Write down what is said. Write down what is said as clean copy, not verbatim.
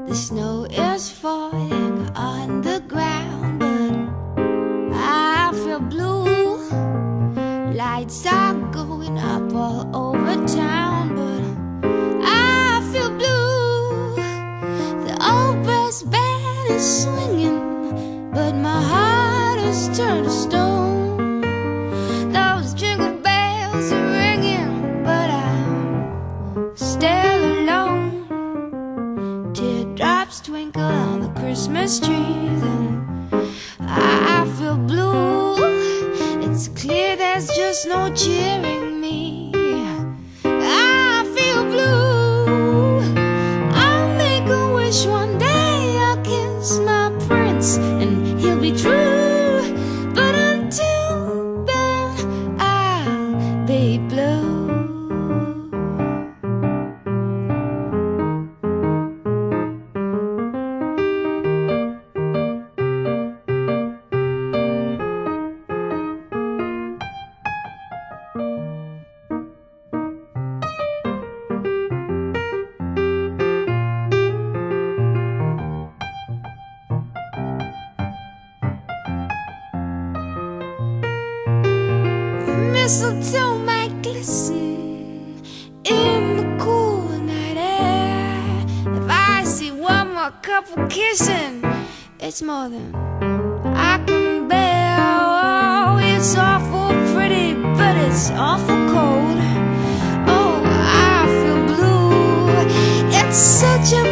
The snow is falling on the ground, but I feel blue. Lights are going up all over town, but I feel blue. The old brass band is swinging, but my heart has turned to stone. Those jingle bells are ringing, but I'm still alone. Teardrops twinkle on the Christmas trees, and I feel blue. It's clear there's just no cheering me. I feel blue. I'll make a wish one day. I'll kiss my prince and he'll be true. But until then, I'll be blue. Mistletoe might glisten in the cool night air. If I see one more couple kissing, it's more than I can bear. Oh, it's awful pretty, but it's awful cold. Oh, I feel blue. It's such a